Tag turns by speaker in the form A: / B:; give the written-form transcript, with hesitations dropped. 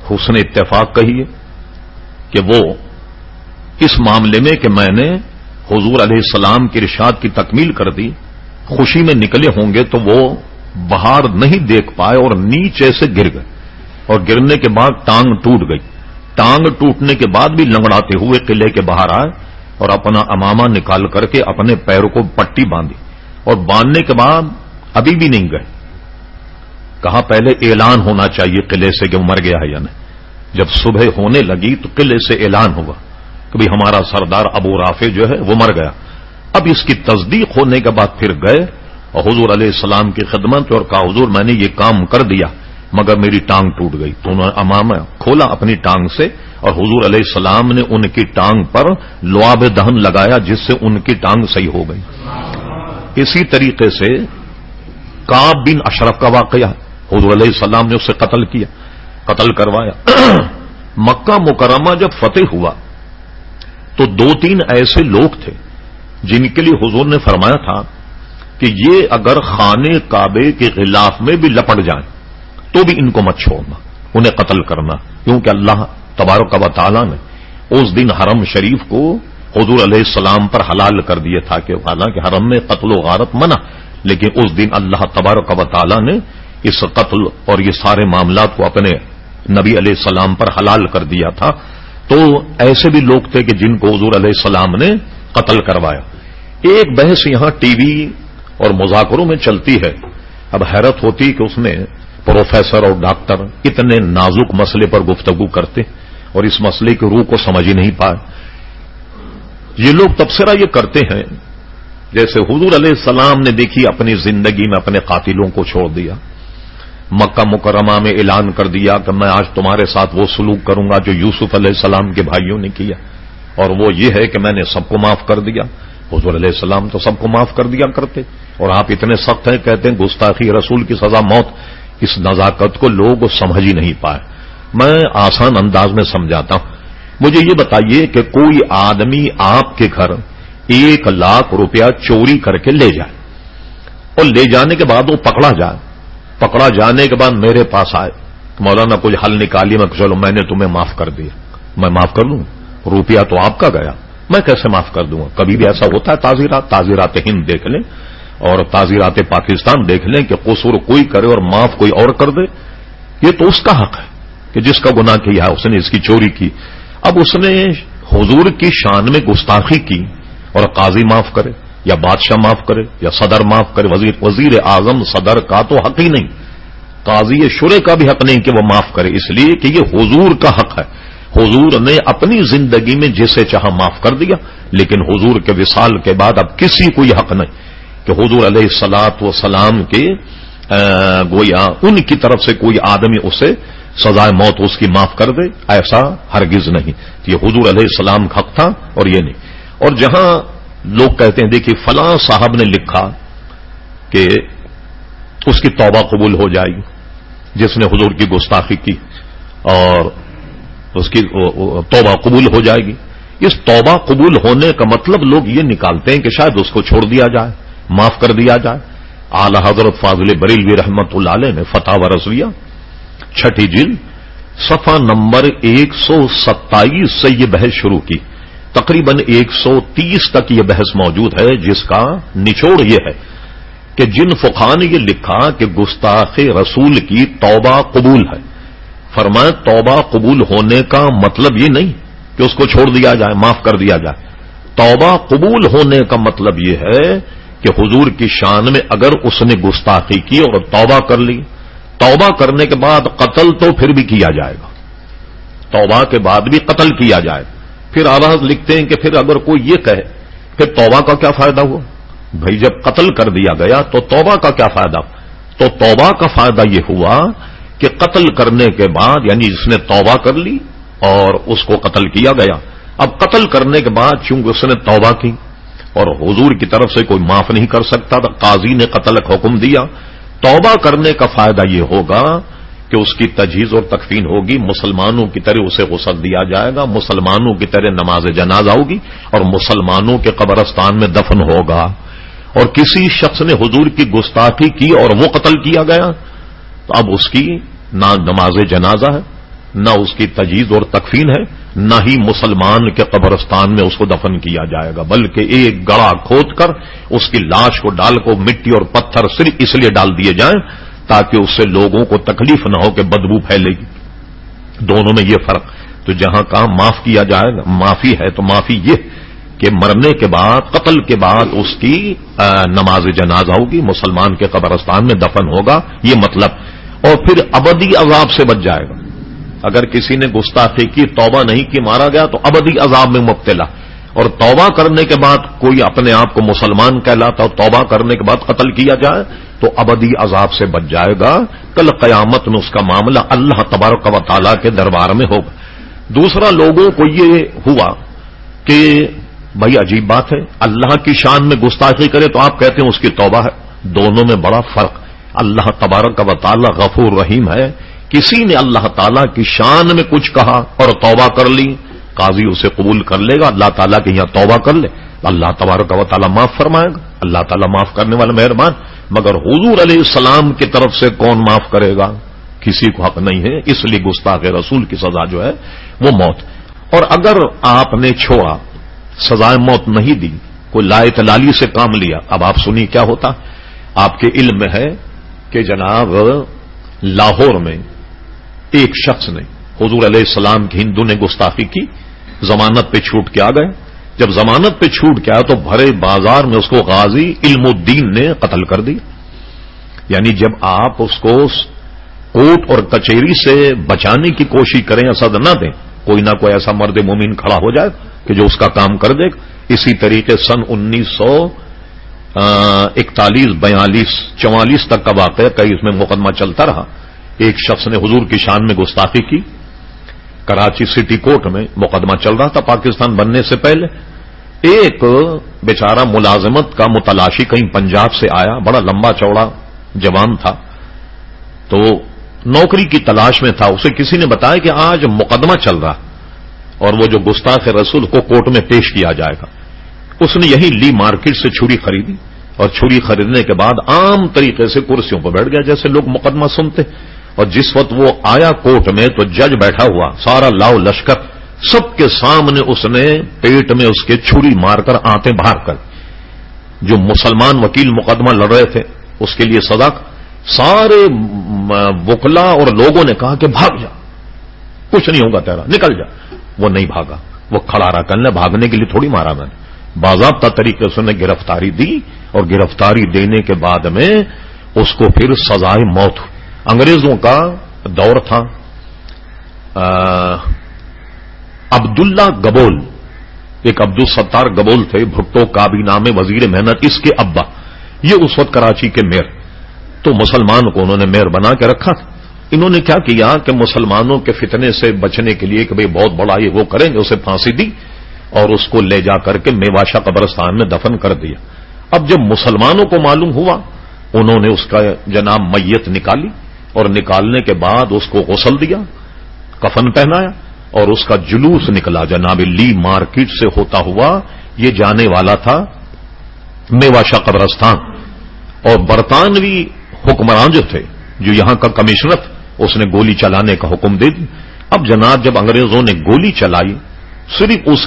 A: حسن اتفاق کہیے کہ وہ اس معاملے میں کہ میں نے حضور علیہ السلام کی ارشاد کی تکمیل کر دی، خوشی میں نکلے ہوں گے تو وہ بہار نہیں دیکھ پائے اور نیچے سے گر گئے، اور گرنے کے بعد ٹانگ ٹوٹ گئی۔ ٹانگ ٹوٹنے کے بعد بھی لنگڑاتے ہوئے قلعے کے باہر آئے اور اپنا امامہ نکال کر کے اپنے پیر کو پٹی باندھی، اور باندھنے کے بعد ابھی بھی نہیں گئے۔ کہا پہلے اعلان ہونا چاہیے قلعے سے کہ وہ مر گیا ہے یا نہیں۔ جب صبح ہونے لگی تو قلعے سے اعلان ہوا کہ بھئی ہمارا سردار ابو رافع جو ہے وہ مر گیا۔ اب اس کی تصدیق ہونے کے بعد پھر گئے اور حضور علیہ السلام کی خدمت اور کہا حضور میں نے یہ کام کر دیا مگر میری ٹانگ ٹوٹ گئی۔ تو انہوں نے امامہ کھولا اپنی ٹانگ سے اور حضور علیہ السلام نے ان کی ٹانگ پر لعاب دہن لگایا جس سے ان کی ٹانگ صحیح ہو گئی۔ اسی طریقے سے کعب بن اشرف کا واقعہ، حضور علیہ السلام نے اسے قتل کیا، قتل کروایا۔ مکہ مکرمہ جب فتح ہوا تو 2-3 ایسے لوگ تھے جن کے لیے حضور نے فرمایا تھا کہ یہ اگر خانے کعبے کے غلاف میں بھی لپٹ جائیں تو بھی ان کو مت چھوڑنا، انہیں قتل کرنا، کیونکہ اللہ تبارک و تعالی نے اس دن حرم شریف کو حضور علیہ السلام پر حلال کر دیا تھا کہ حالانکہ حرم میں قتل و غارت منع، لیکن اس دن اللہ تبارک و تعالی نے اس قتل اور یہ سارے معاملات کو اپنے نبی علیہ السلام پر حلال کر دیا تھا۔ تو ایسے بھی لوگ تھے کہ جن کو حضور علیہ السلام نے قتل کروایا۔ ایک بحث یہاں ٹی وی اور مذاکروں میں چلتی ہے، اب حیرت ہوتی کہ اس میں پروفیسر اور ڈاکٹر اتنے نازک مسئلے پر گفتگو کرتے اور اس مسئلے کی روح کو سمجھ ہی نہیں پائے۔ یہ لوگ تبصرہ یہ کرتے ہیں جیسے حضور علیہ السلام نے دیکھی اپنی زندگی میں اپنے قاتلوں کو چھوڑ دیا، مکہ مکرمہ میں اعلان کر دیا کہ میں آج تمہارے ساتھ وہ سلوک کروں گا جو یوسف علیہ السلام کے بھائیوں نے کیا، اور وہ یہ ہے کہ میں نے سب کو معاف کر دیا۔ حضور علیہ السلام تو سب کو معاف کر دیا کرتے، اور آپ اتنے سخت ہیں، کہتے ہیں گستاخی رسول کی سزا موت۔ اس نزاکت کو لوگ سمجھ ہی نہیں پائے۔ میں آسان انداز میں سمجھاتا ہوں۔ مجھے یہ بتائیے کہ کوئی آدمی آپ کے گھر 1 لاکھ روپیہ چوری کر کے لے جائے اور لے جانے کے بعد وہ پکڑا جائے، پکڑا جانے کے بعد میرے پاس آئے، مولانا کچھ حل نکالیے، میں چلو میں نے تمہیں معاف کر دیا، میں معاف کر دوں، روپیہ تو آپ کا گیا، میں کیسے معاف کر دوں گا؟ کبھی بھی ایسا ہوتا ہے؟ تعزیرات ہند دیکھ لیں اور تعزیرات پاکستان دیکھ لیں کہ قصور کوئی کرے اور معاف کوئی اور کر دے، یہ تو اس کا حق ہے کہ جس کا گناہ کیا ہے، اس نے اس کی چوری کی۔ اب اس نے حضور کی شان میں گستاخی کی اور قاضی معاف کرے یا بادشاہ معاف کرے یا صدر معاف کرے، وزیر اعظم صدر کا تو حق ہی نہیں، قاضی شرع کا بھی حق نہیں کہ وہ معاف کرے، اس لیے کہ یہ حضور کا حق ہے۔ حضور نے اپنی زندگی میں جسے چاہا معاف کر دیا، لیکن حضور کے وصال کے بعد اب کسی کو یہ حق نہیں کہ حضور علیہ الصلاۃ والسلام کے گویا ان کی طرف سے کوئی آدمی اسے سزائے موت اس کی معاف کر دے، ایسا ہرگز نہیں۔ یہ حضور علیہ السلام کا حق تھا اور یہ نہیں۔ اور جہاں لوگ کہتے ہیں دیکھیے فلاں صاحب نے لکھا کہ اس کی توبہ قبول ہو جائے گی جس نے حضور کی گستاخی کی اور اس کی توبہ قبول ہو جائے گی، اس توبہ قبول ہونے کا مطلب لوگ یہ نکالتے ہیں کہ شاید اس کو چھوڑ دیا جائے، معاف کر دیا جائے۔ اعلی حضرت فاضل بریلوی رحمت اللہ علیہ نے فتاوی رضویہ 6 جلد صفحہ نمبر 127 سے یہ بحث شروع کی، تقریباً 130 تک یہ بحث موجود ہے، جس کا نچوڑ یہ ہے کہ جن فقہاء نے یہ لکھا کہ گستاخ رسول کی توبہ قبول ہے، فرمایا توبہ قبول ہونے کا مطلب یہ نہیں کہ اس کو چھوڑ دیا جائے، معاف کر دیا جائے۔ توبہ قبول ہونے کا مطلب یہ ہے کہ حضور کی شان میں اگر اس نے گستاخی کی اور توبہ کر لی، توبہ کرنے کے بعد قتل تو پھر بھی کیا جائے گا، توبہ کے بعد بھی قتل کیا جائے گا۔ پھر آواز لکھتے ہیں کہ پھر اگر کوئی یہ کہے پھر توبہ کا کیا فائدہ ہوا؟ بھائی جب قتل کر دیا گیا تو توبہ کا کیا فائدہ؟ تو توبہ کا فائدہ یہ ہوا کہ قتل کرنے کے بعد یعنی جس نے توبہ کر لی اور اس کو قتل کیا گیا، اب قتل کرنے کے بعد چونکہ اس نے توبہ کی اور حضور کی طرف سے کوئی معاف نہیں کر سکتا تھا، قاضی نے قتل کا حکم دیا، توبہ کرنے کا فائدہ یہ ہوگا کہ اس کی تجہیز اور تکفین ہوگی، مسلمانوں کی طرح اسے غسل دیا جائے گا، مسلمانوں کی طرح نماز جنازہ ہوگی اور مسلمانوں کے قبرستان میں دفن ہوگا۔ اور کسی شخص نے حضور کی گستاخی کی اور وہ قتل کیا گیا تو اب اس کی نہ نماز جنازہ ہے، نہ اس کی تجہیز اور تکفین ہے، نہ ہی مسلمان کے قبرستان میں اس کو دفن کیا جائے گا، بلکہ ایک گڑھا کھود کر اس کی لاش کو ڈال کو مٹی اور پتھر صرف اس لیے ڈال دیے جائیں تاکہ اس سے لوگوں کو تکلیف نہ ہو کہ بدبو پھیلے گی۔ دونوں میں یہ فرق۔ تو جہاں کہاں معاف کیا جائے گا، معافی ہے تو معافی یہ کہ مرنے کے بعد، قتل کے بعد اس کی نماز جنازہ ہوگی، مسلمان کے قبرستان میں دفن ہوگا، یہ مطلب۔ اور پھر ابدی عذاب سے بچ جائے گا۔ اگر کسی نے گستاخی کی، توبہ نہیں کی، مارا گیا تو ابدی عذاب میں مبتلا، اور توبہ کرنے کے بعد کوئی اپنے آپ کو مسلمان کہلاتا اور توبہ کرنے کے بعد قتل کیا جائے تو ابدی عذاب سے بچ جائے گا۔ کل قیامت میں اس کا معاملہ اللہ تبارک و تعالیٰ کے دربار میں ہوگا۔ دوسرا، لوگوں کو یہ ہوا کہ بھائی عجیب بات ہے، اللہ کی شان میں گستاخی کرے تو آپ کہتے ہیں اس کی توبہ ہے۔ دونوں میں بڑا فرق۔ اللہ تبارک و تعالیٰ غفور رحیم ہے۔ کسی نے اللہ تعالیٰ کی شان میں کچھ کہا اور توبہ کر لی، قاضی اسے قبول کر لے گا، اللہ تعالیٰ کے یہاں توبہ کر لے، اللہ تبارک و تعالیٰ معاف فرمائے گا، اللہ تعالیٰ معاف کرنے والا مہربان۔ مگر حضور علیہ السلام کی طرف سے کون معاف کرے گا؟ کسی کو حق نہیں ہے، اس لیے گستاخ رسول کی سزا جو ہے وہ موت۔ اور اگر آپ نے چھوڑا، سزائے موت نہیں دی، کوئی لا اطلالی سے کام لیا، اب آپ سنیے کیا ہوتا۔ آپ کے علم میں ہے کہ جناب لاہور میں ایک شخص نے حضور علیہ السلام کی ہندو نے گستاخی کی، ضمانت پہ چھوٹ کے آ گئے۔ جب ضمانت پہ چھوٹ کے آیا تو بھرے بازار میں اس کو غازی علم الدین نے قتل کر دیا۔ یعنی جب آپ اس کو کوٹ اور کچہری سے بچانے کی کوشش کریں، سزا نہ دیں، کوئی نہ کوئی ایسا مرد مومن کھڑا ہو جائے کہ جو اس کا کام کر دے۔ اسی طریقے سن 1941 42 44 تک کا واقعہ، کئی اس میں مقدمہ چلتا رہا۔ ایک شخص نے حضور کی شان میں گستاخی کی، کراچی سٹی کورٹ میں مقدمہ چل رہا تھا پاکستان بننے سے پہلے۔ ایک بیچارہ ملازمت کا متلاشی کہیں پنجاب سے آیا، بڑا لمبا چوڑا جوان تھا، تو نوکری کی تلاش میں تھا۔ اسے کسی نے بتایا کہ آج مقدمہ چل رہا اور وہ جو گستاخ رسول کو کورٹ میں پیش کیا جائے گا۔ اس نے یہی لی مارکیٹ سے چھری خریدی اور چھری خریدنے کے بعد عام طریقے سے کرسیوں پر بیٹھ گیا جیسے لوگ مقدمہ سنتے۔ اور جس وقت وہ آیا کورٹ میں تو جج بیٹھا ہوا، سارا لاؤ لشکر، سب کے سامنے اس نے پیٹ میں اس کے چھری مار کر آنتیں باہر کر، جو مسلمان وکیل مقدمہ لڑ رہے تھے اس کے لیے سزا۔ سارے وکلا اور لوگوں نے کہا کہ بھاگ جا، کچھ نہیں ہوگا تیرا، نکل جا۔ وہ نہیں بھاگا، وہ کھڑا رہا۔ کہنے بھاگنے کے لیے تھوڑی مارا میں نے، باضابطہ طریقے سے انہیں گرفتاری دی، اور گرفتاری دینے کے بعد میں اس کو پھر سزائے موت ہوئی۔ انگریزوں کا دور تھا، عبداللہ گبول، ایک عبدالستار گبول تھے، بھٹو کابینہ میں وزیر محنت، اس کے ابا، یہ اس وقت کراچی کے میئر، تو مسلمان کو انہوں نے میئر بنا کے رکھا تھا۔ انہوں نے کیا کیا کہ مسلمانوں کے فتنے سے بچنے کے لیے کہ بھئی بہت بڑا یہ وہ کریں گے، اسے پھانسی دی اور اس کو لے جا کر کے میواشا قبرستان میں دفن کر دیا۔ اب جب مسلمانوں کو معلوم ہوا، انہوں نے اس کا جناب میت نکالی، اور نکالنے کے بعد اس کو غسل دیا، کفن پہنایا، اور اس کا جلوس نکلا جناب لی مارکیٹ سے ہوتا ہوا، یہ جانے والا تھا میواشا قبرستان۔ اور برطانوی حکمران جو تھے، جو یہاں کا کمشنر، اس نے گولی چلانے کا حکم دے دی۔ اب جناب جب انگریزوں نے گولی چلائی، صرف اس